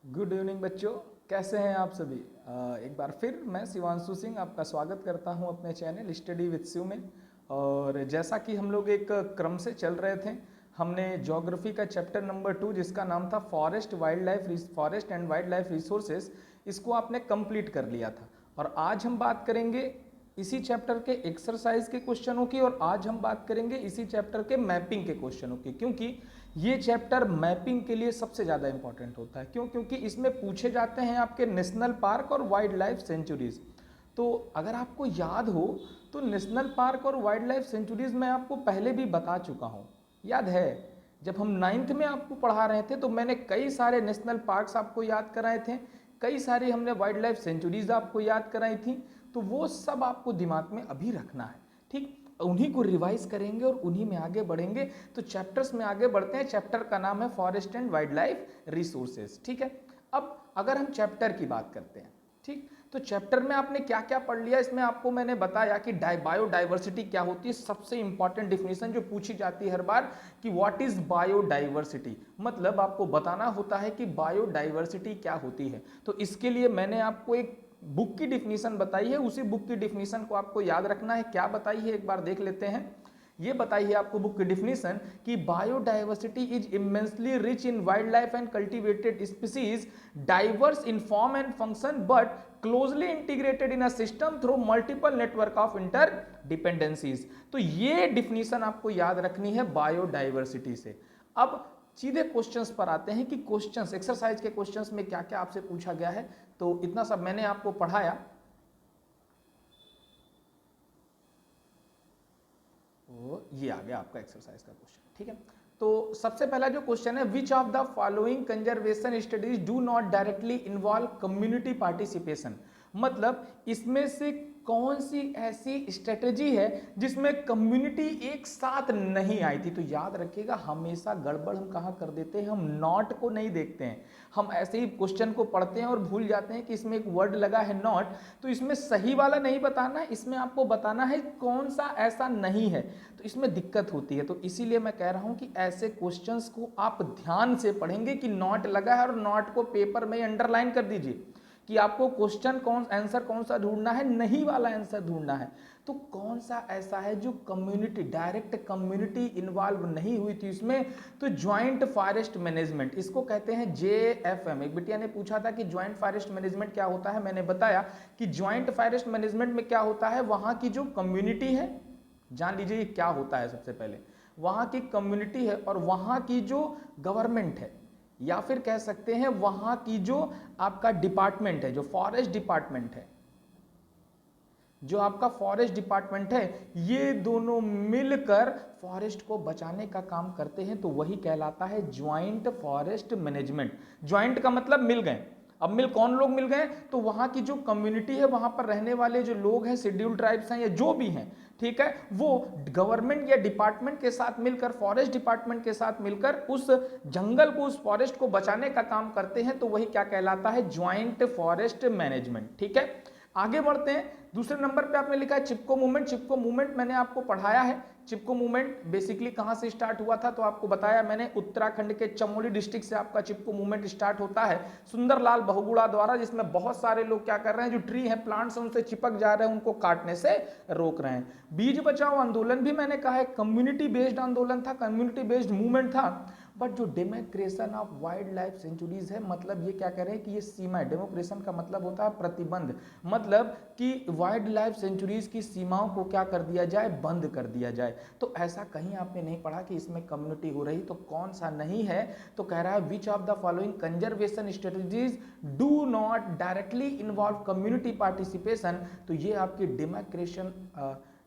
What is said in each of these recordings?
Good evening बच्चों, कैसे हैं आप सभी। एक बार फिर मैं शिवांशु सिंह आपका स्वागत करता हूं अपने चैनल स्टडी विद शिव में। और जैसा कि हम लोग एक क्रम से चल रहे थे, हमने ज्योग्राफी का चैप्टर नंबर 2 जिसका नाम था forest and wild life resources, इसको आपने कंप्लीट कर लिया था। और आज हम बात करेंगे इसी चैप्टर के एक्सरसाइज के क्वेश्चनों की, और आज हम बात करेंगे इसी चैप्टर के मैपिंग के क्वेश्चनों की, क्योंकि ये चैप्टर मैपिंग के लिए सबसे ज़्यादा इंपॉर्टेंट होता है। क्यों? क्योंकि इसमें पूछे जाते हैं आपके नेशनल पार्क और वाइल्ड लाइफ सेंचुरीज। तो अगर आपको याद हो तो नेशनल पार्क और वाइल्ड लाइफ सेंचुरीज मैं आपको पहले भी बता चुका हूँ, याद है। जब हम 9th में आपको पढ़ा रहे थे तो मैंने कई सारे नेशनल पार्क्स आपको याद कराए थे, कई सारी हमने वाइल्ड लाइफ सेंचुरीज आपको याद कराई थी। तो वो सब आपको दिमाग में अभी रखना है, ठीक। उन्हीं को रिवाइज करेंगे और उन्हीं में आगे बढ़ेंगे। तो चैप्टर्स में आगे बढ़ते हैं। चैप्टर का नाम है forest and wild life resources, ठीक है। अब अगर हम चैप्टर की बात करते हैं, ठीक, तो चैप्टर में आपने क्या क्या पढ़ लिया, इसमें आपको मैंने बताया कि बायोडाइवर्सिटी क्या होती है। सबसे इंपॉर्टेंट डिफिनेशन जो पूछी जाती है हर बार कि व्हाट इज बायोडाइवर्सिटी, मतलब आपको बताना होता है कि बायोडाइवर्सिटी क्या होती है। तो इसके लिए मैंने आपको एक बुक की डिफिनीशन बताई है, उसी बुक की डिफिनीशन को आपको याद रखना है। क्या बताई है एक बार देख लेते हैं। ये बताई है आपको बुक की डिफिनीशन कि biodiversity is immensely rich in wild life and cultivated species, diverse in form and function but closely integrated in a system through multiple network of inter dependencies. तो ये डिफिनीशन आपको याद रखनी है बायोडाइवर्सिटी से। अब सीधे क्वेश्चंस पर आते हैं कि क्वेश्चंस, एक्सरसाइज के क्वेश्चंस में क्या क्या आपसे पूछा गया है। तो इतना सब मैंने आपको पढ़ाया। तो ये आ गया आपका एक्सरसाइज का क्वेश्चन, ठीक है। तो सबसे पहला जो क्वेश्चन है, which of the following conservation studies do not directly involve community participation, मतलब इसमें से कौन सी ऐसी स्ट्रेटेजी है जिसमें कम्युनिटी एक साथ नहीं आई थी। तो याद रखिएगा, हमेशा गड़बड़ हम कहाँ कर देते हैं, हम नॉट को नहीं देखते हैं। हम ऐसे ही क्वेश्चन को पढ़ते हैं और भूल जाते हैं कि इसमें एक वर्ड लगा है नॉट, तो इसमें सही वाला नहीं बताना है, इसमें आपको बताना है कौन सा ऐसा नहीं है। तो इसमें दिक्कत होती है। तो इसीलिए मैं कह रहा हूं कि ऐसे क्वेश्चंस को आप ध्यान से पढ़ेंगे कि नॉट लगा है, और नॉट को पेपर में अंडरलाइन कर दीजिए कि आपको क्वेश्चन आंसर कौन सा ढूंढना है, नहीं वाला आंसर ढूंढना है। तो कौन सा ऐसा है जो कम्युनिटी, डायरेक्ट कम्युनिटी इन्वॉल्व नहीं हुई थी इसमें। तो ज्वाइंट फॉरेस्ट मैनेजमेंट, इसको कहते हैं JFM। एक बिटिया ने पूछा था कि ज्वाइंट फॉरेस्ट मैनेजमेंट क्या होता है। मैंने बताया कि ज्वाइंट फॉरेस्ट मैनेजमेंट में क्या होता है, वहां की जो कम्युनिटी है, जान लीजिए ये क्या होता है। सबसे पहले वहां की कम्युनिटी है और वहां की जो गवर्नमेंट है, या फिर कह सकते हैं वहां की जो आपका डिपार्टमेंट है, जो फॉरेस्ट डिपार्टमेंट है, जो आपका फॉरेस्ट डिपार्टमेंट है, ये दोनों मिलकर फॉरेस्ट को बचाने का काम करते हैं। तो वही कहलाता है ज्वाइंट फॉरेस्ट मैनेजमेंट। ज्वाइंट का मतलब मिल गए। अब कौन लोग मिल गए, तो वहां की जो कम्युनिटी है, वहां पर रहने वाले जो लोग हैं, शेड्यूल्ड ट्राइब्स हैं या जो भी हैं, ठीक है, वो गवर्नमेंट या डिपार्टमेंट के साथ मिलकर, फॉरेस्ट डिपार्टमेंट के साथ मिलकर उस जंगल को, उस फॉरेस्ट को बचाने का काम करते हैं। तो वही क्या कहलाता है, ज्वाइंट फॉरेस्ट मैनेजमेंट, ठीक है। आगे बढ़ते हैं। दूसरे नंबर पे आपने लिखा है चिपको मूवमेंट। चिपको मूवमेंट मैंने आपको पढ़ाया है। चिपको मूवमेंट बेसिकली कहां से स्टार्ट हुआ था, तो आपको बताया मैंने, उत्तराखंड के चमोली डिस्ट्रिक्ट से आपका चिपको मूवमेंट स्टार्ट होता है सुंदरलाल बहुगुणा द्वारा, जिसमें बहुत सारे लोग क्या कर रहे हैं, जो ट्री है, प्लांट्स उनसे चिपक जा रहे हैं, उनको काटने से रोक रहे हैं। बीज बचाओ आंदोलन भी मैंने कहा है कम्युनिटी बेस्ड आंदोलन था, कम्युनिटी बेस्ड मूवमेंट था। बट जो डेमोक्रेशन ऑफ वाइल्ड लाइफ सेंचुरीज है, मतलब ये क्या कह रहे हैं कि ये सीमा है। डेमोक्रेशन का मतलब होता है प्रतिबंध, मतलब कि वाइल्ड लाइफ सेंचुरीज की सीमाओं को क्या कर दिया जाए, बंद कर दिया जाए। तो ऐसा कहीं आपने नहीं पढ़ा कि इसमें कम्युनिटी हो रही, तो कौन सा नहीं है, तो कह रहा है which of the following conservation strategies do not directly involve community participation. तो ये आपकी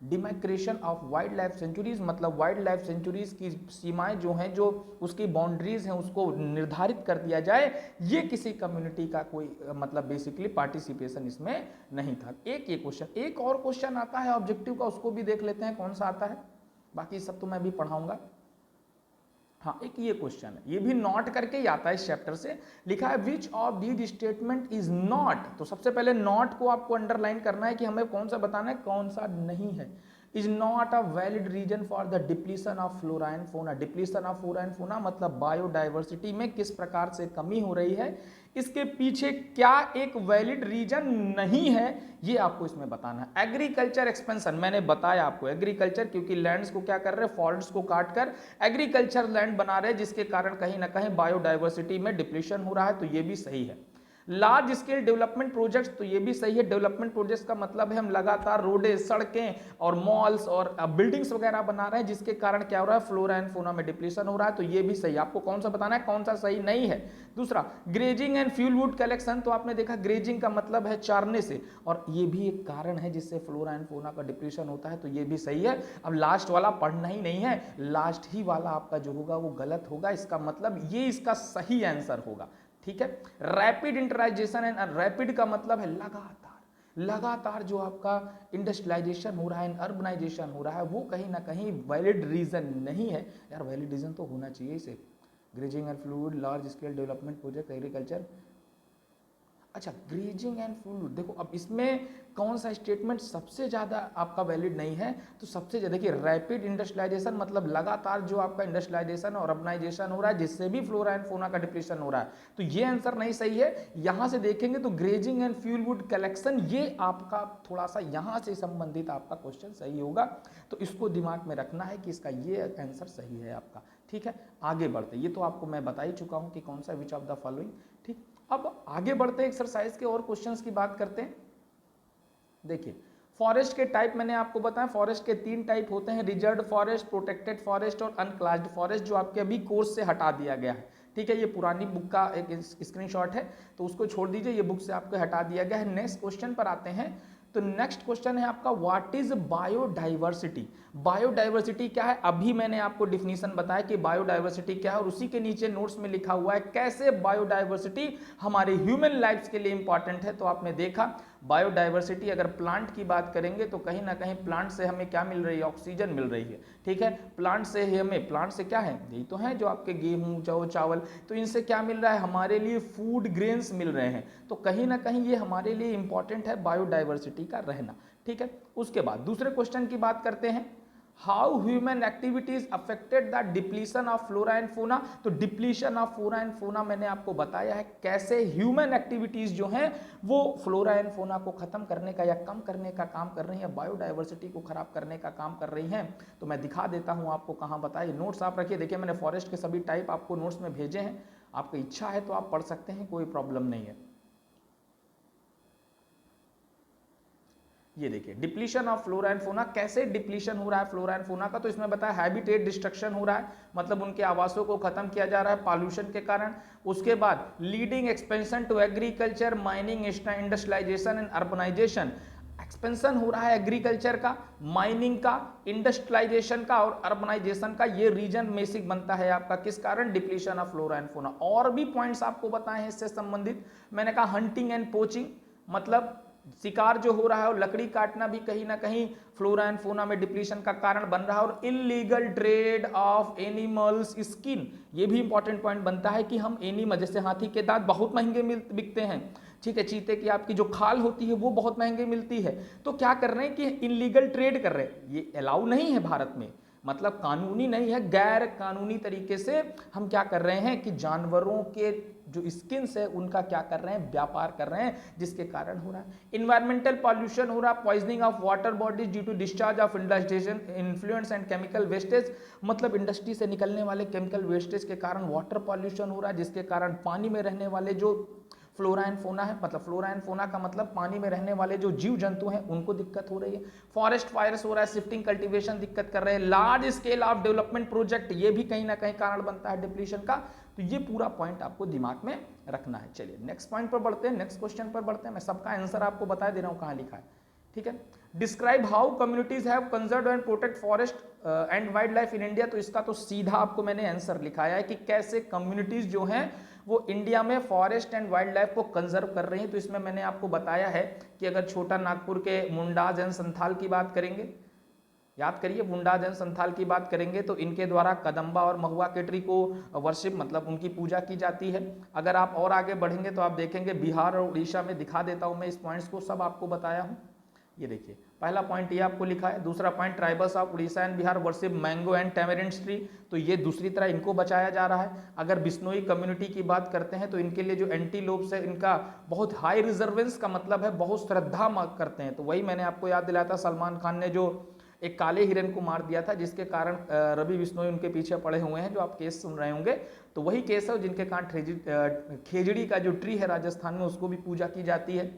demarcation of wild life sanctuaries, मतलब वाइल्ड लाइफ सेंचुरीज की सीमाएं जो हैं, जो उसकी बाउंड्रीज हैं, उसको निर्धारित कर दिया जाए। ये किसी कम्युनिटी का कोई मतलब बेसिकली पार्टिसिपेशन इसमें नहीं था। एक ये क्वेश्चन, एक और क्वेश्चन आता है ऑब्जेक्टिव का, उसको भी देख लेते हैं कौन सा आता है। बाकी सब तो मैं भी पढ़ाऊंगा। हाँ, एक ये क्वेश्चन है, ये भी नॉट करके ही आता है इस चैप्टर से। लिखा है which of these statement is not. तो सबसे पहले नॉट को आपको अंडरलाइन करना है कि हमें कौन सा बताना है, कौन सा नहीं है। Is not a valid reason for the depletion of flora and fauna. Depletion of flora and fauna मतलब बायोडाइवर्सिटी में किस प्रकार से कमी हो रही है, इसके पीछे क्या एक वैलिड रीजन नहीं है, ये आपको इसमें बताना है। एग्रीकल्चर एक्सपेंशन मैंने बताया आपको, एग्रीकल्चर क्योंकि लैंड्स को क्या कर रहे हैं, फॉरेस्ट को काट कर एग्रीकल्चर लैंड बना रहे हैं, जिसके कारण कहीं ना कहीं बायोडाइवर्सिटी में डिप्लीशन हो रहा है, तो ये भी सही है। लार्ज स्केल डेवलपमेंट प्रोजेक्ट्स, तो ये भी सही है। डेवलपमेंट प्रोजेक्ट्स का मतलब है हम लगातार रोडें, सड़कें और मॉल्स और बिल्डिंग्स वगैरह बना रहे हैं, जिसके कारण क्या हो रहा है, फ्लोरा एंड फोना में डिप्लीशन हो रहा है, तो ये भी सही। आपको कौन सा बताना है, कौन सा सही नहीं है। दूसरा, grazing and fuel wood collection, तो आपने देखा ग्रेजिंग का मतलब है चारने से, और ये भी एक कारण है जिससे फ्लोरा एंड फोना का डिप्लीशन होता है, तो ये भी सही है। अब लास्ट वाला पढ़ना ही नहीं है, लास्ट ही वाला आपका जो होगा वो गलत होगा, इसका मतलब ये इसका सही आंसर होगा, ठीक है। रैपिड इंडस्ट्रियलाइजेशन एंड रैपिड का मतलब है लगातार, लगातार जो आपका इंडस्ट्रियलाइजेशन हो रहा है, अर्बनाइजेशन हो रहा है, वो कहीं ना कहीं वैलिड रीजन नहीं है। यार वैलिड रीजन तो होना चाहिए इसे। Grazing and fluid, large scale development project, agriculture. अच्छा, ग्रेजिंग एंड फ्लूइड, देखो अब इसमें कौन सा स्टेटमेंट सबसे ज्यादा आपका वैलिड नहीं है, तो सबसे ज्यादा देखिए रैपिड इंडस्ट्रियलाइजेशन मतलब लगातार जो आपका इंडस्ट्रियलाइजेशन और अर्बनाइजेशन हो रहा है, जिससे भी फ्लोरा एंड फोना का डिप्लीशन हो रहा है, तो ये आंसर नहीं सही है। यहां से देखेंगे तो grazing and fuel wood collection, ये आपका थोड़ा सा यहां से संबंधित आपका क्वेश्चन सही होगा, तो इसको दिमाग में रखना है कि इसका ये आंसर सही है आपका, ठीक है। आगे बढ़ते, ये तो आपको मैं बता ही चुका हूं कि कौन सा विच ऑफ द फॉलोइंग, ठीक। अब आगे बढ़ते हैं, एक्सरसाइज के और क्वेश्चंस की बात करते हैं। देखिए फॉरेस्ट के टाइप मैंने आपको बताया, फॉरेस्ट के 3 टाइप होते हैं, रिजर्व फॉरेस्ट, प्रोटेक्टेड फॉरेस्ट और अनक्लास्ड फॉरेस्ट, जो आपके अभी कोर्स से हटा दिया गया है, ठीक है। ये पुरानी बुक का एक स्क्रीनशॉट है, तो उसको छोड़ दीजिए, ये बुक से आपको हटा दिया गया है। नेक्स्ट क्वेश्चन पर आते हैं, तो नेक्स्ट क्वेश्चन है आपका, व्हाट इज बायोडाइवर्सिटी। बायोडाइवर्सिटी क्या है, अभी मैंने आपको डिफिनीशन बताया कि बायोडाइवर्सिटी क्या है, और उसी के नीचे नोट्स में लिखा हुआ है कैसे बायोडाइवर्सिटी हमारे ह्यूमन लाइफ के लिए इंपॉर्टेंट है। तो आपने देखा बायोडाइवर्सिटी, अगर प्लांट की बात करेंगे तो कहीं ना कहीं प्लांट से हमें क्या मिल रही है, ऑक्सीजन मिल रही है, ठीक है। प्लांट से हमें, प्लांट से क्या है, यही तो है जो आपके गेहूं, जौ, चावल, तो इनसे क्या मिल रहा है, हमारे लिए फूड ग्रेन्स मिल रहे हैं, तो कहीं ना कहीं ये हमारे लिए इंपॉर्टेंट है बायोडाइवर्सिटी का रहना, ठीक है। उसके बाद दूसरे क्वेश्चन की बात करते हैं, how human activities affected the depletion of flora and फोना। तो डिप्लीशन ऑफ फ्लोरा एंड फोना मैंने आपको बताया है कैसे ह्यूमन एक्टिविटीज जो हैं वो फ्लोरा एंड फोना को खत्म करने का या कम करने का काम कर रही है, बायोडाइवर्सिटी को खराब करने का काम कर रही हैं। तो मैं दिखा देता हूं आपको, कहां बताइए, नोट्स आप रखिए। देखिए मैंने फॉरेस्ट के सभी टाइप आपको नोट्स में भेजे हैं, आपकी इच्छा है तो आप पढ़ सकते हैं, कोई प्रॉब्लम नहीं है। ये देखिए डिप्लीशन ऑफ फ्लोरा एंड फोना, कैसे डिप्लीशन हो रहा है फ्लोरा एंड फोना का, तो इसमें बताया हैबिटेट डिस्ट्रक्शन हो रहा है, मतलब उनके आवासों को खत्म किया जा रहा है पॉल्यूशन के कारण। उसके बाद leading expansion to agriculture, mining, industrialisation and urbanisation. Expansion हो रहा है एग्रीकल्चर का, माइनिंग का, इंडस्ट्रियलाइजेशन का और अर्बनाइजेशन का, ये रीजन बेसिक बनता है आपका, किस कारण, डिप्लीशन ऑफ फ्लोरा एंड फोना। और भी पॉइंट्स आपको बताए हैं इससे संबंधित, मैंने कहा हंटिंग एंड पोचिंग, मतलब शिकार जो हो रहा है और लकड़ी काटना भी कहीं ना कहीं फ्लोरा एंड फोना में डिप्लीशन का कारण बन रहा है। और illegal trade off animals skin, ये भी इंपॉर्टेंट पॉइंट बनता है कि हम एनिमल, जैसे हाथी के दांत बहुत महंगे बिकते हैं, ठीक है, चीते की आपकी जो खाल होती है वो बहुत महंगे मिलती है, तो क्या कर रहे हैं कि इलीगल ट्रेड कर रहे हैं, ये अलाउ नहीं है भारत में, मतलब कानूनी नहीं है, गैर कानूनी तरीके से हम क्या कर रहे हैं कि जानवरों के जो स्किन्स है उनका क्या कर रहे हैं, व्यापार कर रहे हैं, जिसके कारण हो रहा है। इन्वायरमेंटल पॉल्यूशन हो रहा है, poisoning of water bodies due to discharge of industrial influence and chemical wastage, मतलब इंडस्ट्री से निकलने वाले केमिकल वेस्टेज के कारण वाटर पॉल्यूशन हो रहा है, जिसके कारण पानी में रहने वाले जो फ्लोरा एंड फोना है, मतलब फ्लोरा एंड फोना का मतलब पानी में रहने वाले जो जीव जंतु हैं उनको दिक्कत हो रही है। फॉरेस्ट फायर्स हो रहा है, शिफ्टिंग कल्टीवेशन दिक्कत कर रहे हैं, large scale of development project, ये भी कहीं ना कहीं कारण बनता है डिप्लीशन का। तो ये पूरा पॉइंट आपको दिमाग में रखना है। चलिए नेक्स्ट पॉइंट पर बढ़ते हैं, नेक्स्ट क्वेश्चन पर बढ़ते हैं। मैं सबका आंसर आपको बता दे रहा हूं कहां लिखा है, ठीक है। Describe how communities have conserve and protect forest and wild life in India. तो इसका तो सीधा आपको मैंने आंसर लिखाया है कि कैसे कम्युनिटीज जो हैं वो इंडिया में फॉरेस्ट एंड वाइल्ड लाइफ को कंजर्व कर रही हैं। तो इसमें मैंने आपको बताया है कि अगर छोटा नागपुर के मुंडाज एंड संथाल की बात करेंगे, याद करिए मुंडाज एंड संथाल की बात करेंगे, तो इनके द्वारा कदम्बा और महुआ के ट्री को वर्शिप, मतलब उनकी पूजा की जाती है। अगर आप और आगे बढ़ेंगे तो आप देखेंगे बिहार और उड़ीसा में, दिखा देता हूं मैं इस पॉइंट्स को, सब आपको बताया हूं। ये देखिए पहला पॉइंट ये आपको लिखा है। दूसरा point tribals of Orissa and Bihar worship mango and tamarind tree, तो ये दूसरी तरह इनको बचाया जा रहा है। अगर बिश्नोई कम्युनिटी की बात करते हैं तो इनके लिए जो एंटीलोप्स है इनका बहुत हाई रिजर्वेंस का मतलब है बहुत श्रद्धा करते हैं। तो वही मैंने आपको याद दिलाया था, सलमान खान ने जो एक काले हिरन को मार दिया था जिसके कारण रवि बिश्नोई उनके पीछे पड़े हुए हैं, जो आप केस सुन रहे होंगे, तो वही केस है जिनके कारण खेजड़ी का जो ट्री है राजस्थान में उसको भी पूजा की जाती है।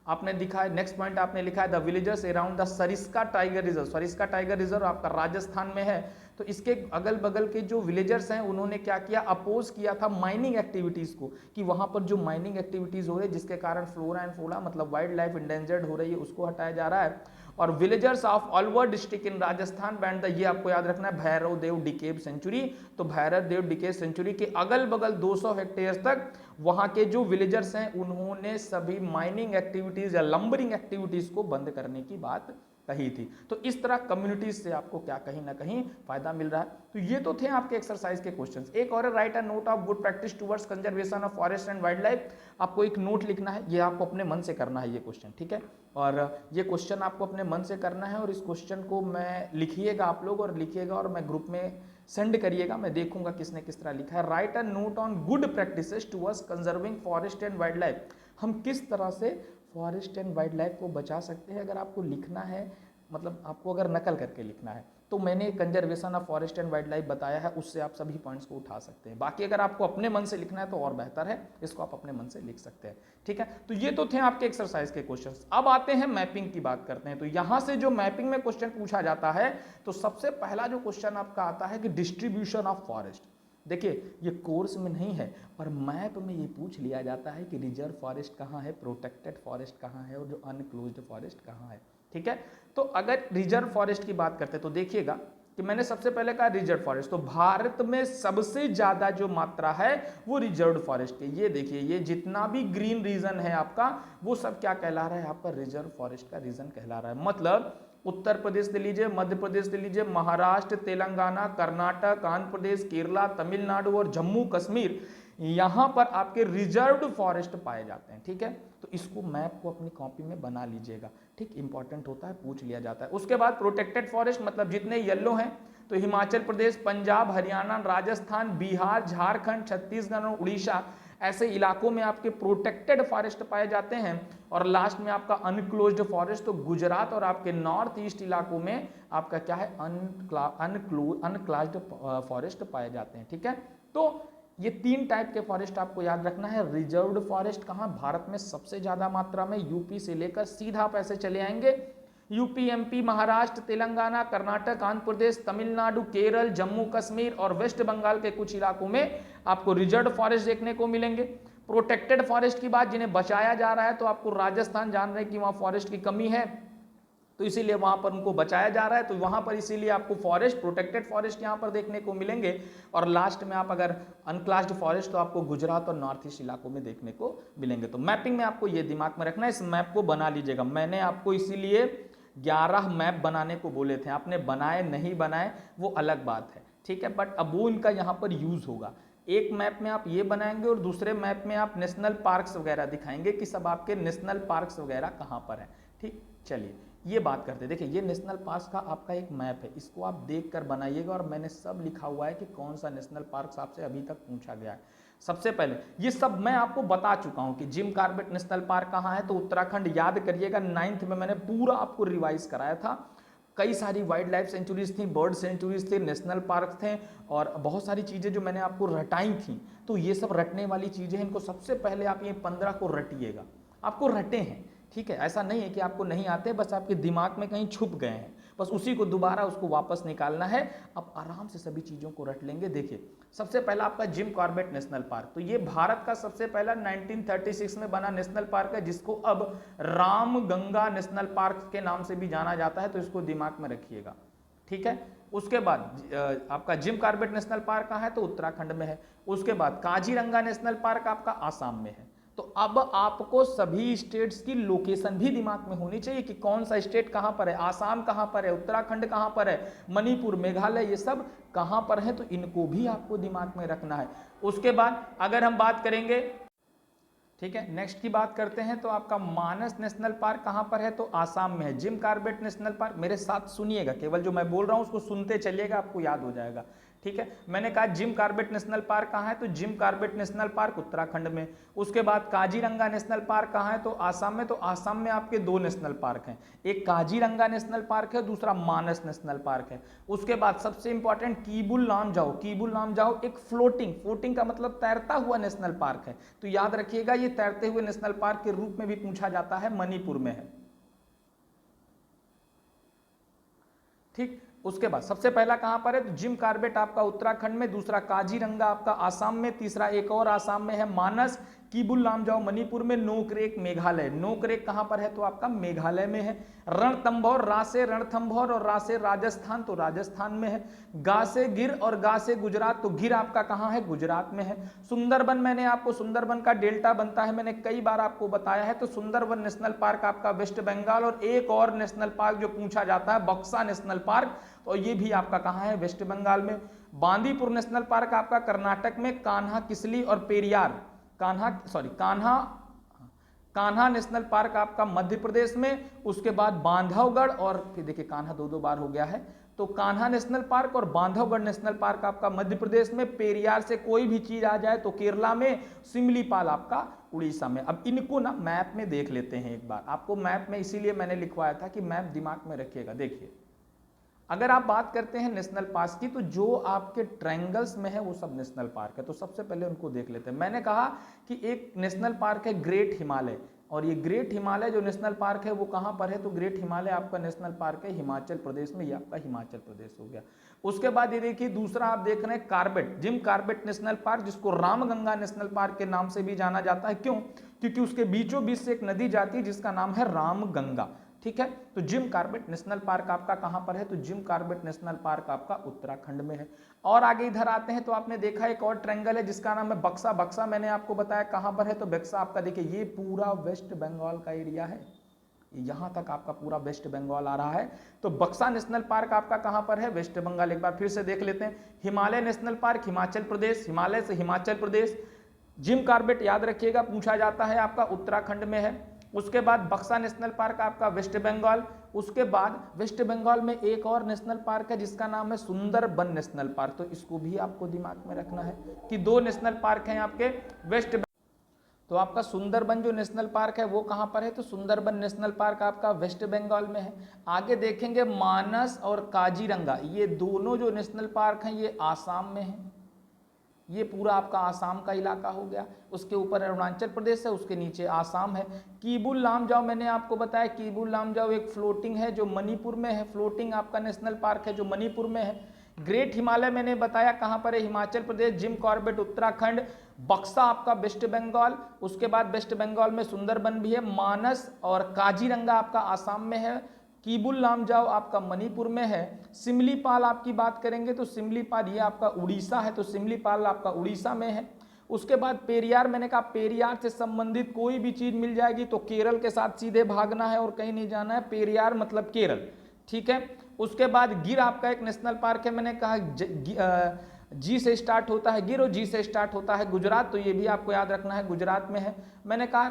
आपने दिखा है नेक्स्ट पॉइंट आपने लिखा है the villagers around the Sariska tiger reserve. Sariska tiger reserve आपका राजस्थान में है, तो इसके अगल बगल के जो विलेजर्स हैं उन्होंने क्या किया, अपोज किया था माइनिंग एक्टिविटीज को, कि वहां पर जो माइनिंग एक्टिविटीज हो रही है जिसके कारण फ्लोरा एंड फौना मतलब वाइल्ड लाइफ इंडेंजर्ड हो रही है उसको हटाया जा रहा है। और villagers of Alwar district in Rajasthan band the, ये आपको याद रखना है, भैरव देव डिकेब सेंचुरी। तो भैरव देव डिकेब सेंचुरी के अगल बगल 200 हेक्टेयर तक वहां के जो विलेजर्स हैं उन्होंने सभी माइनिंग एक्टिविटीज या लंबरिंग एक्टिविटीज को बंद करने की बात कही थी। तो इस तरह कम्युनिटीज से आपको क्या कहीं ना कहीं फायदा मिल रहा है। तो ये तो थे आपके एक्सरसाइज के क्वेश्चंस। एक और right a note of good practice towards conservation of forest and wild life. आपको एक नोट लिखना है, ये आपको अपने मन से करना है ये क्वेश्चन, ठीक है। और ये क्वेश्चन आपको अपने मन से करना है और इस क्वेश्चन को मैं लिखिएगा आप लोग और लिखिएगा और मैं ग्रुप में सेंड करिएगा, मैं देखूंगा किसने किस तरह लिखा है। Right a note on good practices towards conserving forest and wild life. हम किस तरह से फॉरेस्ट एंड वाइल्ड लाइफ को बचा सकते हैं, अगर आपको लिखना है, मतलब आपको अगर नकल करके लिखना है तो मैंने conservation of forest and wild life बताया है, उससे आप सभी पॉइंट्स को उठा सकते हैं। बाकी अगर आपको अपने मन से लिखना है तो और बेहतर है, इसको आप अपने मन से लिख सकते हैं, ठीक है। तो ये तो थे आपके एक्सरसाइज के क्वेश्चंस। अब आते हैं मैपिंग की बात करते हैं। तो यहां से जो मैपिंग में क्वेश्चन पूछा जाता है तो सबसे पहला जो क्वेश्चन आपका आता है कि डिस्ट्रीब्यूशन ऑफ फॉरेस्ट। देखिए ये कोर्स में नहीं है पर मैप में ये पूछ लिया जाता है कि रिजर्व फॉरेस्ट कहाँ है, प्रोटेक्टेड फॉरेस्ट कहाँ है और जो अनक्लोज्ड फॉरेस्ट कहाँ है, ठीक है। तो अगर रिजर्व फॉरेस्ट की बात करते हैं तो देखिएगा कि मैंने सबसे पहले कहा रिजर्व फॉरेस्ट, तो भारत में सबसे ज्यादा जो मात्रा है वो रिजर्व फॉरेस्ट की। ये देखिए ये जितना भी ग्रीन रीजन है आपका वो सब क्या कहला रहा है, आपका रिजर्व फॉरेस्ट का रीजन कहला रहा है। मतलब उत्तर प्रदेश ले लीजिए, मध्य प्रदेश ले लीजिए, महाराष्ट्र, तेलंगाना, कर्नाटक, आंध्र प्रदेश, केरला, तमिलनाडु और जम्मू कश्मीर, यहां पर आपके रिजर्व्ड फॉरेस्ट पाए जाते हैं, ठीक है। तो इसको मैप को अपनी कॉपी में बना लीजिएगा, ठीक, इंपॉर्टेंट होता है, पूछ लिया जाता है। उसके बाद प्रोटेक्टेड फॉरेस्ट मतलब जितने येलो हैं तो हिमाचल प्रदेश, पंजाब, हरियाणा, राजस्थान, बिहार, झारखंड, छत्तीसगढ़ और उड़ीसा, ऐसे इलाकों में आपके प्रोटेक्टेड फॉरेस्ट पाए जाते हैं। और लास्ट में आपका अनक्लोज्ड फॉरेस्ट, तो गुजरात और आपके नॉर्थ ईस्ट इलाकों में आपका क्या है, अनक्लास्ड फॉरेस्ट पाए जाते हैं, ठीक है। तो ये तीन टाइप के फॉरेस्ट आपको याद रखना है। रिजर्व्ड फॉरेस्ट कहाँ, भारत में सबसे ज्यादा मात्रा में, यूपी से लेकर सीधा आप ऐसे चले आएंगे, यूपी, एमपी, महाराष्ट्र, तेलंगाना, कर्नाटक, आंध्र प्रदेश, तमिलनाडु, केरल, जम्मू कश्मीर और वेस्ट बंगाल के कुछ इलाकों में आपको रिजर्व्ड फॉरेस्ट देखने को मिलेंगे। प्रोटेक्टेड फॉरेस्ट की बात, जिन्हें बचाया जा रहा है, तो आपको राजस्थान जान रहे हैं कि वहां फॉरेस्ट की कमी है तो इसीलिए वहां पर उनको बचाया जा रहा है, तो वहां पर इसीलिए आपको फॉरेस्ट, प्रोटेक्टेड फॉरेस्ट यहां पर देखने को मिलेंगे। और लास्ट में आप अगर अनक्लास्ड फॉरेस्ट तो आपको गुजरात और नॉर्थ ईस्ट इलाकों में देखने को मिलेंगे। तो मैपिंग में आपको ये दिमाग में रखना है, इस मैप को बना लीजिएगा। मैंने आपको इसीलिए 11 मैप बनाने को बोले थे, आपने बनाए नहीं बनाए वो अलग बात है, ठीक है, बट अब वो इनका यहाँ पर यूज होगा। एक मैप में आप ये बनाएंगे और दूसरे मैप में आप नेशनल पार्क्स वगैरह दिखाएंगे कि सब आपके नेशनल पार्क्स वगैरह कहाँ पर है, ठीक। चलिए ये बात करते हैं। देखिए ये नेशनल पार्क का आपका एक मैप है, इसको आप देख कर बनाइएगा और मैंने सब लिखा हुआ है कि कौन सा नेशनल पार्क आपसे अभी तक पूछा गया है। सबसे पहले ये सब मैं आपको बता चुका हूं कि जिम कॉर्बेट नेशनल पार्क कहाँ है, तो उत्तराखंड, याद करिएगा 9th में मैंने पूरा आपको रिवाइज कराया था। कई सारी वाइल्ड लाइफ सेंचुरीज थी, बर्ड सेंचुरीज थे, नेशनल पार्क थे और बहुत सारी चीज़ें जो मैंने आपको रटाई थी। तो ये सब रटने वाली चीज़ें हैं, इनको सबसे पहले आप ये 15 को रटिएगा, आपको रटे हैं, ठीक है। ऐसा नहीं है कि आपको नहीं आते, बस आपके दिमाग में कहीं छुप गए हैं, बस उसी को दोबारा उसको वापस निकालना है। आप आराम से सभी चीज़ों को रट लेंगे। देखिए सबसे पहला आपका जिम कॉर्बेट नेशनल पार्क, तो ये भारत का सबसे पहला 1936 में बना नेशनल पार्क है, जिसको अब रामगंगा नेशनल पार्क के नाम से भी जाना जाता है, तो इसको दिमाग में रखिएगा, ठीक है। उसके बाद आपका जिम कॉर्बेट नेशनल पार्क कहाँ है, तो उत्तराखंड में है। उसके बाद काजीरंगा नेशनल पार्क आपका आसाम में है। तो अब आपको सभी स्टेट्स की लोकेशन भी दिमाग में होनी चाहिए कि कौन सा स्टेट कहां पर है, आसाम कहां पर है, उत्तराखंड कहां पर है, मणिपुर, मेघालय, ये सब कहां पर है, तो इनको भी आपको दिमाग में रखना है। उसके बाद अगर हम बात करेंगे, ठीक है। नेक्स्ट की बात करते हैं तो आपका मानस नेशनल पार्क कहाँ पर है, तो आसाम में है। जिम कॉर्बेट नेशनल पार्क, मेरे साथ सुनिएगा, केवल जो मैं बोल रहा हूँ उसको सुनते चलिएगा, आपको याद हो जाएगा। ठीक है, मैंने कहा जिम कॉर्बेट नेशनल पार्क कहाँ है, तो Jim Corbett national park Uttarakhand में। उसके बाद काजीरंगा नेशनल पार्क कहाँ है, तो आसाम में। तो आसाम में आपके दो नेशनल पार्क हैं, एक काजीरंगा नेशनल पार्क है, दूसरा मानस नेशनल पार्क है। उसके बाद सबसे इंपॉर्टेंट कीबुल लामजाओ, कीबुल लामजाओ एक फ्लोटिंग, फ्लोटिंग का मतलब तैरता हुआ नेशनल पार्क है। तो याद रखिएगा ये तैरते हुए नेशनल पार्क के रूप में भी पूछा जाता है, मणिपुर में है। ठीक, उसके बाद सबसे पहला कहां पर है, तो जिम कॉर्बेट आपका उत्तराखंड में, दूसरा काजीरंगा आपका आसाम में, तीसरा एक और आसाम में है मानस, कीबुल लामजाओ मणिपुर में, नोकरेक मेघालय। नोकरेक कहां पर है, तो आपका मेघालय में है। रणथंभौर, रासे रणथंभौर और रासे राजस्थान, तो राजस्थान में है। गासे गिर और गासे गुजरात, तो गिर आपका कहां है, गुजरात में है। सुंदरबन, मैंने आपको सुंदरबन का डेल्टा बनता है, मैंने कई बार आपको बताया है। तो सुंदरबन नेशनल पार्क आपका वेस्ट बंगाल, और एक और नेशनल पार्क जो पूछा जाता है बक्सा नेशनल पार्क, तो ये भी आपका कहां है, वेस्ट बंगाल में। बांदीपुर नेशनल पार्क आपका कर्नाटक में। कान्हा किसली और पेरियार, कान्हा नेशनल पार्क आपका मध्य प्रदेश में। उसके बाद बांधवगढ़, और फिर देखिए कान्हा दो बार हो गया है, तो कान्हा नेशनल पार्क और बांधवगढ़ नेशनल पार्क आपका मध्य प्रदेश में। पेरियार से कोई भी चीज आ जाए तो केरला में, सिमलीपाल आपका उड़ीसा में। अब इनको ना मैप में देख लेते हैं एक बार, आपको मैप में इसीलिए मैंने लिखवाया था कि मैप दिमाग में रखिएगा। देखिए अगर आप बात करते हैं नेशनल पार्क की, तो जो आपके ट्रायंगल्स में है वो सब नेशनल पार्क है। तो सबसे पहले उनको देख लेते हैं। मैंने कहा कि एक नेशनल पार्क है ग्रेट हिमालय, और ये ग्रेट हिमालय जो नेशनल पार्क है वो कहाँ पर है, तो ग्रेट हिमालय आपका नेशनल पार्क है हिमाचल प्रदेश में। ये आपका हिमाचल प्रदेश हो गया। उसके बाद ये देखिए दूसरा आप देख रहे हैं Corbett, Jim Corbett national park, जिसको रामगंगा नेशनल पार्क के नाम से भी जाना जाता है। क्यों, क्योंकि उसके बीचों बीच से एक नदी जाती है जिसका नाम है रामगंगा। ठीक है, तो जिम कॉर्बेट नेशनल पार्क आपका कहां पर है, तो जिम कॉर्बेट नेशनल पार्क आपका उत्तराखंड में है। और आगे इधर आते हैं तो आपने देखा एक और ट्रायंगल है जिसका नाम है बक्सा। बक्सा मैंने आपको बताया कहां पर है, तो बक्सा आपका देखिए ये पूरा वेस्ट बंगाल का एरिया है, यहां तक आपका पूरा वेस्ट बंगाल आ रहा है। तो बक्सा नेशनल पार्क आपका कहां पर है, वेस्ट बंगाल। एक बार फिर से देख लेते हैं, हिमालय नेशनल पार्क हिमाचल प्रदेश, हिमालय से हिमाचल प्रदेश। जिम कॉर्बेट याद रखिएगा पूछा जाता है आपका उत्तराखंड में है। उसके बाद बक्सा नेशनल पार्क आपका वेस्ट बंगाल। उसके बाद वेस्ट बंगाल में एक और नेशनल पार्क है जिसका नाम है सुंदरबन नेशनल पार्क। तो इसको भी आपको दिमाग में रखना है कि दो नेशनल पार्क हैं आपके वेस्ट। तो आपका सुंदरबन जो नेशनल पार्क है वो कहां पर है, तो सुंदरबन नेशनल पार्क आपका वेस्ट बंगाल में है। आगे देखेंगे मानस और काजीरंगा, ये दोनों जो नेशनल पार्क हैं ये आसाम में है। ये पूरा आपका आसाम का इलाका हो गया। उसके ऊपर अरुणाचल प्रदेश है, उसके नीचे आसाम है। कीबुल लामजाओ मैंने आपको बताया, कीबुल लामजाओ एक फ्लोटिंग है जो मणिपुर में है, फ्लोटिंग आपका नेशनल पार्क है जो मणिपुर में है। ग्रेट हिमालय मैंने बताया कहां पर है, हिमाचल प्रदेश। Jim Corbett Uttarakhand. बक्सा आपका वेस्ट बंगाल। उसके बाद वेस्ट बंगाल में सुंदरबन भी है। मानस और काजीरंगा आपका आसाम में है। कीबुल लामजाओ आपका मणिपुर में है। सिमलीपाल आपकी बात करेंगे तो सिमलीपाल ये आपका उड़ीसा है, तो सिमलीपाल आपका उड़ीसा में है। उसके बाद पेरियार, मैंने कहा पेरियार से संबंधित कोई भी चीज मिल जाएगी तो केरल के साथ सीधे भागना है और कहीं नहीं जाना है। पेरियार मतलब केरल, ठीक है। उसके बाद गिर आपका एक नेशनल पार्क है, मैंने कहा जी से स्टार्ट होता है गिर और जी से स्टार्ट होता है गुजरात, तो ये भी आपको याद रखना है गुजरात में है। मैंने कहा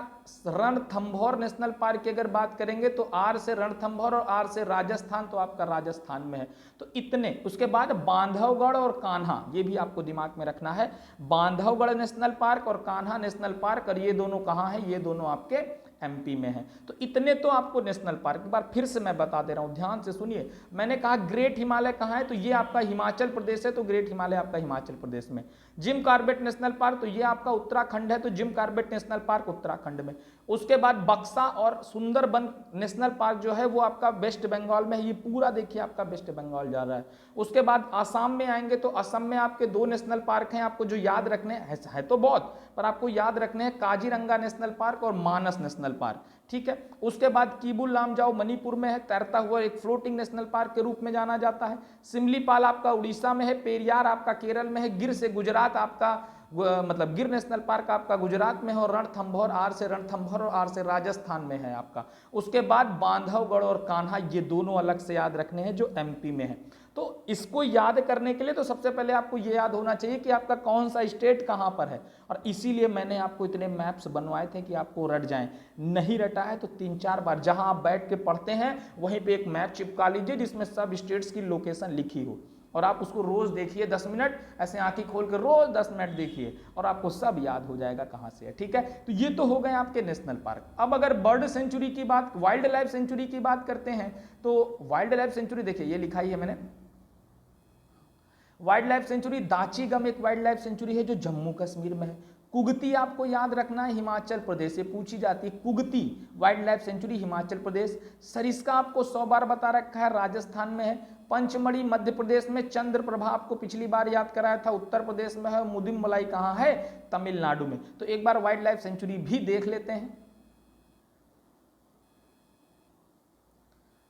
रणथंभौर नेशनल पार्क की अगर बात करेंगे तो आर से रणथंभौर और आर से राजस्थान, तो आपका राजस्थान में है। तो इतने। उसके बाद बांधवगढ़ और कान्हा, ये भी आपको दिमाग में रखना है, बांधवगढ़ नेशनल पार्क और कान्हा नेशनल पार्क, और ये दोनों कहाँ हैं, ये दोनों आपके एमपी में है। तो इतने तो आपको नेशनल पार्क, एक बार फिर से मैं बता दे रहा हूं, ध्यान से सुनिए। मैंने कहा ग्रेट हिमालय कहां है, तो ये आपका हिमाचल प्रदेश है, तो ग्रेट हिमालय आपका हिमाचल प्रदेश में। जिम कॉर्बेट नेशनल पार्क, तो ये आपका उत्तराखंड है, तो Jim Corbett national park Uttarakhand में। उसके बाद बक्सा और सुंदरबन नेशनल पार्क जो है वो आपका वेस्ट बंगाल में है। ये पूरा देखिए आपका वेस्ट बंगाल जा रहा है। उसके बाद आसाम में आएंगे तो असम में आपके दो नेशनल पार्क हैं, आपको जो याद रखने है तो बहुत, पर आपको याद रखने हैं काजीरंगा नेशनल पार्क और मानस नेशनल पार्क, ठीक है। उसके बाद कीबुल लामजाओ मणिपुर में है, तैरता हुआ एक फ्लोटिंग नेशनल पार्क के रूप में जाना जाता है। सिमलीपाल आपका उड़ीसा में है। पेरियार आपका केरल में है। गिर से गुजरात आपका मतलब गिर नेशनल पार्क आपका गुजरात में है। और रणथंभौर, आर से रणथंभौर और आर से राजस्थान में है आपका। उसके बाद बांधवगढ़ और कान्हा, ये दोनों अलग से याद रखने हैं जो एमपी में है। तो इसको याद करने के लिए तो सबसे पहले आपको ये याद होना चाहिए कि आपका कौन सा स्टेट कहां पर है, और इसीलिए मैंने आपको इतने मैप्स बनवाए थे कि आपको रट जाएं। नहीं रटा है तो 3-4 बार जहां आप बैठ के पढ़ते हैं वहीं पे एक मैप चिपका लीजिए जिसमें सब स्टेट्स की लोकेशन लिखी हो, और आप उसको रोज देखिए 10 मिनट, ऐसे आंखें खोल कर रोज 10 मिनट देखिए और आपको सब याद हो जाएगा कहां से है। ठीक है, तो ये तो हो गए आपके नेशनल पार्क। अब अगर बर्ड सेंचुरी की बात, वाइल्ड लाइफ सेंचुरी की बात करते हैं, तो वाइल्ड लाइफ सेंचुरी देखिए ये लिखा ही है मैंने, वाइल्ड लाइफ सेंचुरी दाचीगम एक वाइल्ड लाइफ सेंचुरी है जो जम्मू कश्मीर में है। कुगती आपको याद रखना है हिमाचल प्रदेश से पूछी जाती है, Kugti wild life sanctuary Himachal Pradesh. Sariska आपको 100 बार बता रखा है राजस्थान में है। पंचमढ़ी मध्य प्रदेश में, चंद्रप्रभा आपको पिछली बार याद कराया था उत्तर प्रदेश में है। मुदिमलाई कहां है, तमिलनाडु में। तो एक बार वाइल्ड लाइफ सेंचुरी भी देख लेते हैं।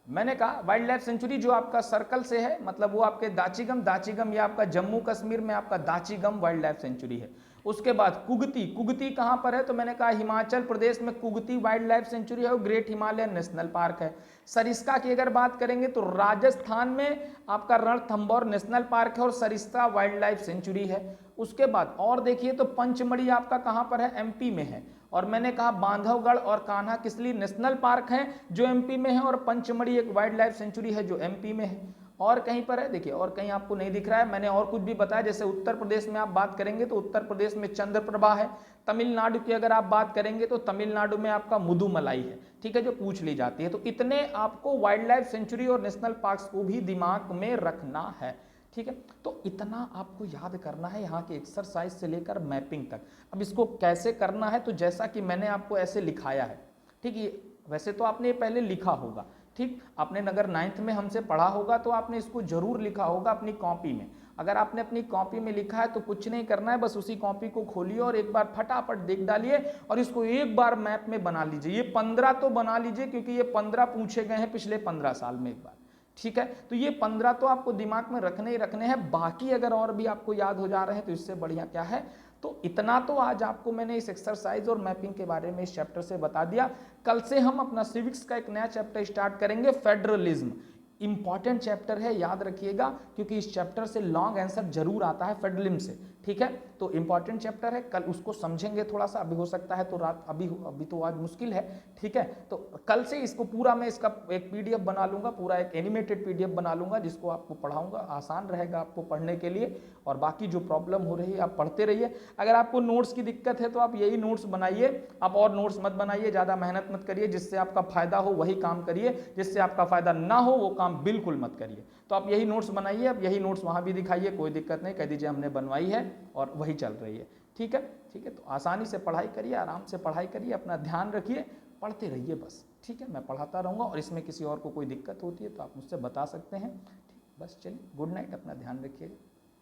मैंने कहा वाइल्ड लाइफ सेंचुरी जो आपका सर्कल से है, मतलब वो आपके दाचीगम ये आपका जम्मू कश्मीर में आपका दाचीगम वाइल्ड लाइफ सेंचुरी है। उसके बाद कुगती कहां पर है, तो मैंने कहा हिमाचल प्रदेश में कुगती वाइल्ड लाइफ सेंचुरी है, वो ग्रेट हिमालयन नेशनल पार्क है। सरिस्का की अगर बात करेंगे तो राजस्थान में आपका रणथंभौर नेशनल पार्क है और सरिस्का वाइल्ड लाइफ सेंचुरी है। उसके बाद और देखिए तो पंचमढ़ी आपका कहां पर है, एमपी में है। और मैंने कहा बांधवगढ़ और कान्हा किसली नेशनल पार्क है जो एमपी में है, और पंचमढ़ी एक वाइल्ड लाइफ सेंचुरी है जो एमपी में है। और कहीं पर है देखिए, और कहीं आपको नहीं दिख रहा है। मैंने और कुछ भी बताया, जैसे उत्तर प्रदेश में आप बात करेंगे तो उत्तर प्रदेश में चंद्रप्रभा है। तमिलनाडु की अगर आप बात करेंगे तो तमिलनाडु में आपका मुदुमलाई है, ठीक है, जो पूछ ली जाती है। तो इतने आपको वाइल्ड लाइफ सेंचुरी और नेशनल पार्क्स को भी दिमाग में रखना है। ठीक है, तो इतना आपको याद करना है यहाँ के एक्सरसाइज से लेकर मैपिंग तक। अब इसको कैसे करना है, तो जैसा कि मैंने आपको ऐसे लिखाया है, ठीक है, वैसे तो आपने पहले लिखा होगा, ठीक, आपने अगर 9th में हमसे पढ़ा होगा तो आपने इसको जरूर लिखा होगा अपनी कॉपी में। अगर आपने अपनी कॉपी में लिखा है तो कुछ नहीं करना है, बस उसी कॉपी को खोलिए और एक बार फटाफट देख डालिए और इसको एक बार मैप में बना लीजिए। ये 15 तो बना लीजिए क्योंकि ये 15 पूछे गए हैं पिछले 15 साल में एक बार। ठीक है, तो ये 15 तो आपको दिमाग में रखने ही रखने हैं, बाकी अगर और भी आपको याद हो जा रहे हैं तो इससे बढ़िया क्या है। तो इतना तो आज आपको मैंने इस एक्सरसाइज और मैपिंग के बारे में इस चैप्टर से बता दिया। कल से हम अपना सिविक्स का एक नया चैप्टर स्टार्ट करेंगे, फेडरलिज्म। इंपॉर्टेंट चैप्टर है, याद रखिएगा, क्योंकि इस चैप्टर से लॉन्ग आंसर जरूर आता है फेडरलिज्म से। ठीक है, तो इंपॉर्टेंट चैप्टर है, कल उसको समझेंगे थोड़ा सा। अभी हो सकता है तो रात, अभी तो आज मुश्किल है। ठीक है, तो कल से इसको पूरा मैं इसका एक पीडीएफ बना लूंगा, पूरा एक एनिमेटेड पीडीएफ बना लूंगा जिसको आपको पढ़ाऊंगा, आसान रहेगा आपको पढ़ने के लिए। और बाकी जो प्रॉब्लम हो रही है आप पढ़ते रहिए। अगर आपको नोट्स की दिक्कत है तो आप यही नोट्स बनाइए, आप और नोट्स मत बनाइए, ज़्यादा मेहनत मत करिए। जिससे आपका फायदा हो वही काम करिए, जिससे आपका फायदा ना हो वो काम बिल्कुल मत करिए। तो आप यही नोट्स बनाइए, आप यही नोट्स वहाँ भी दिखाइए, कोई दिक्कत नहीं, कह दीजिए हमने बनवाई है और वही चल रही है। ठीक है, ठीक है, तो आसानी से पढ़ाई करिए, आराम से पढ़ाई करिए, अपना ध्यान रखिए, पढ़ते रहिए बस। ठीक है, मैं पढ़ाता रहूँगा और इसमें किसी और को कोई दिक्कत होती है तो आप मुझसे बता सकते हैं। ठीक, बस चलिए, गुड नाइट, अपना ध्यान रखिए।